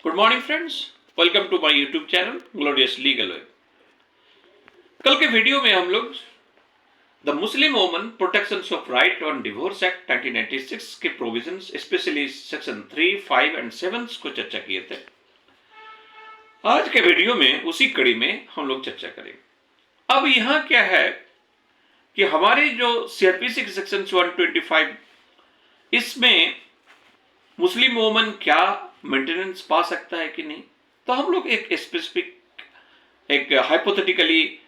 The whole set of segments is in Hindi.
Good morning friends, welcome to my YouTube channel glorious legal way. कल के वीडियो में हम लोग the Muslim woman protections of right on divorce act 1996 के प्रोविजंस, स्पेशली सेक्शन 3, 5 एंड 7 को चर्चा किए थे। आज के वीडियो में उसी कड़ी में हम लोग चर्चा करेंगे। अब यहां क्या है कि हमारे जो सीआरपीसी के सेक्शन 125, इसमें मुस्लिम वुमन क्या मेंटेनेंस पा सकता है कि नहीं, तो हम लोग एक स्पेसिफिक, एक हाइपोथेटिकली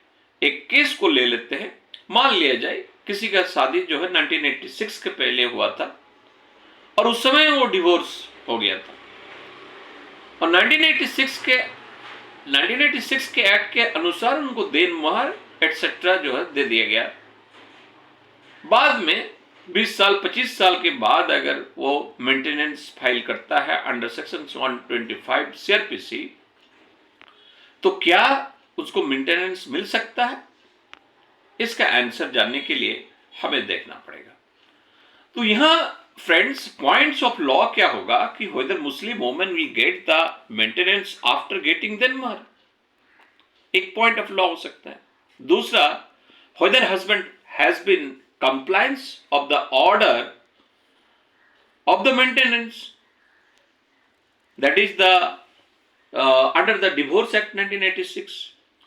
एक केस को ले लेते हैं। मान लिया जाए किसी का शादी जो है 1986 के पहले हुआ था और उस समय वो डिवोर्स हो गया था और 1986 के एक्ट के अनुसार उनको देन मोहर एटसेट्रा जो है दे दिया गया। बाद में 20 साल 25 साल के बाद अगर वो मेंटेनेंस फाइल करता है अंडर सेक्शन 125 सीआरपीसी, तो क्या उसको मेंटेनेंस मिल सकता है? इसका आंसर जानने के लिए हमें देखना पड़ेगा। तो यहां फ्रेंड्स, पॉइंट्स ऑफ लॉ क्या होगा कि whether Muslim woman will get the maintenance after getting then मोहर, एक पॉइंट ऑफ लॉ हो सकता है। दूसरा, whether husband has been compliance of the order of the maintenance, that is the under the divorce act 1986,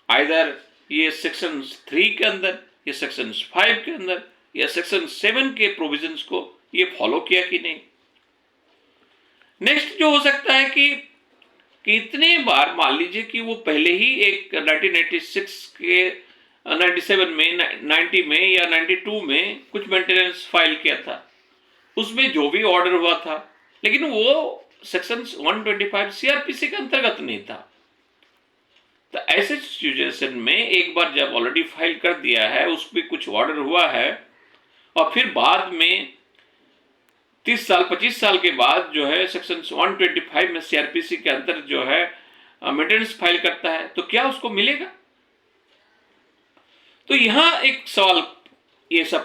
either ये सेक्शन 3 के अंदर या सेक्शन 5 के अंदर या सेक्शन 7 के प्रोविजंस को ये फॉलो किया कि नहीं। नेक्स्ट जो हो सकता है कि कितने बार मान लीजिए कि वो पहले ही एक 1986 के 97 में, 90 में या 92 में कुछ मेंटेनेंस फाइल किया था, उसमें जो भी ऑर्डर हुआ था, लेकिन वो सेक्शन 125 सीआरपीसी के अंतर्गत नहीं था। तो ऐसे सिचुएशन में एक बार जब ऑलरेडी फाइल कर दिया है, उस पर कुछ ऑर्डर हुआ है और फिर बाद में 30 साल 25 साल के बाद जो है सेक्शन 125 में सीआरपीसी के अंतर्गत जो है मेंटेनेंस फाइल करता है, तो क्या उसको मिलेगा? तो यहां एक सवाल ये सब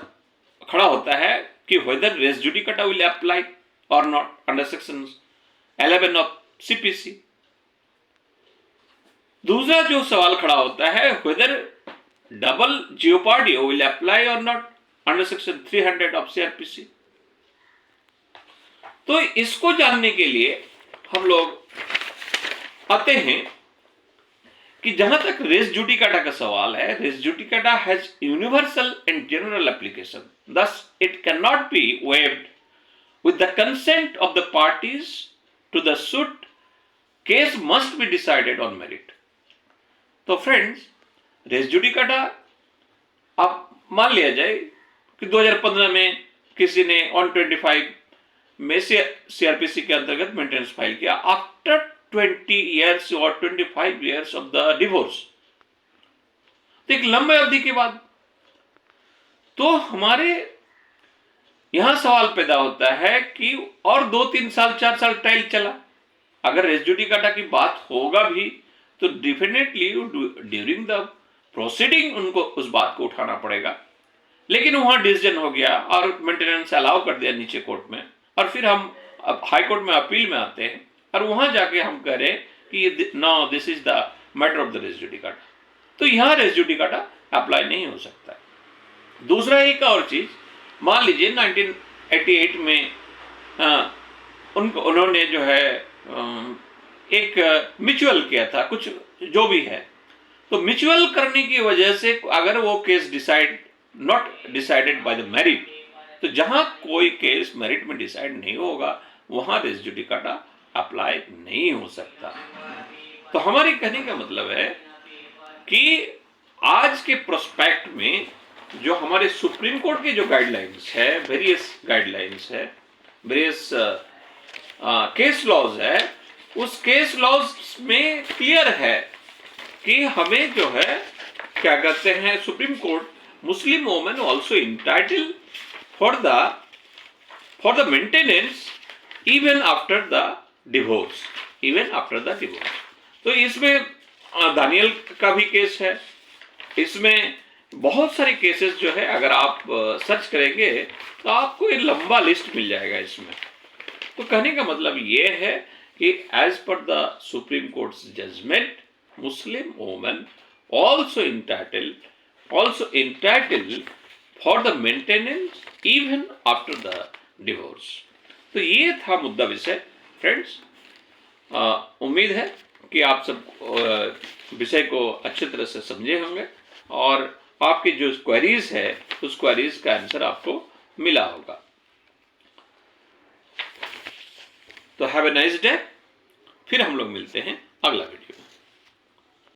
खड़ा होता है कि whether res judicata will apply or not under section 11 of CPC। दूसरा जो सवाल खड़ा होता है whether double jeopardy will apply or not under section 300 of CRPC। तो इसको जानने के लिए हम लोग आते हैं कि जहां तक रेस जुडिकाटा का सवाल है, res judicata has universal and general application, thus it cannot be waived with the consent of the parties to the suit। case must be decided on merit। तो फ्रेंड्स, रेस जुडिकाटा अब मान लिया जाए कि 2015 में किसी ने 125 में से सीआरपीसी के अंतर्गत मेंटेनेंस फाइल किया after 20 years or 25 years of the divorce, तो एक लंबे अवधि के बाद। तो हमारे यहां सवाल पैदा होता है कि और 2-3 साल 4 साल ट्रायल चला, अगर रेस जुडिकाटा की बात होगा भी तो डेफिनेटली ड्यूरिंग द प्रोसीडिंग उनको उस बात को उठाना पड़ेगा। लेकिन वहां डिसीजन हो गया और मेंटेनेंस अलाउ कर दिया नीचे कोर्ट में, और फिर हम अब हाई कोर्ट में अपील में आते हैं और वहां जाके हम कह रहे हैं कि no, this is the matter of the res judicata, तो यहां रेस जुडिकाटा अप्लाई नहीं हो सकता है। दूसरा एक और चीज, मान लीजिए 1988 में उन्होंने जो है एक म्यूचुअल किया था, कुछ जो भी है, तो म्यूचुअल करने की वजह से अगर वो case not decided by the merit, तो जहां कोई केस मेरिट में डिसाइड नहीं होगा वहां रेस जुडिकाटा अप्लाई नहीं हो सकता। तो हमारे कहने का मतलब है कि आज के प्रोस्पेक्ट में जो हमारे सुप्रीम कोर्ट के जो गाइडलाइंस है, वेरियस गाइडलाइंस है, वेरियस केस लॉज है, उस केस लॉज में क्लियर है कि हमें जो है क्या कहते हैं, supreme court Muslim women also entitled for the maintenance even after the divorce, तो इसमें दानियल का भी केस है, इसमें बहुत सारे केसेस जो है अगर आप सर्च करेंगे तो आपको एक लंबा लिस्ट मिल जाएगा इसमें। तो कहने का मतलब ये है कि as per the supreme court's judgment Muslim women also entitled for the maintenance even after the divorce। तो ये था मुद्दा विषय फ्रेंड्स। उम्मीद है कि आप सब विषय को अच्छी तरह से समझे होंगे और आपकी जो क्वेरीज है उस क्वेरीज का आंसर आपको मिला होगा। तो हैव ए नाइस डे। फिर हम लोग मिलते हैं अगला वीडियो।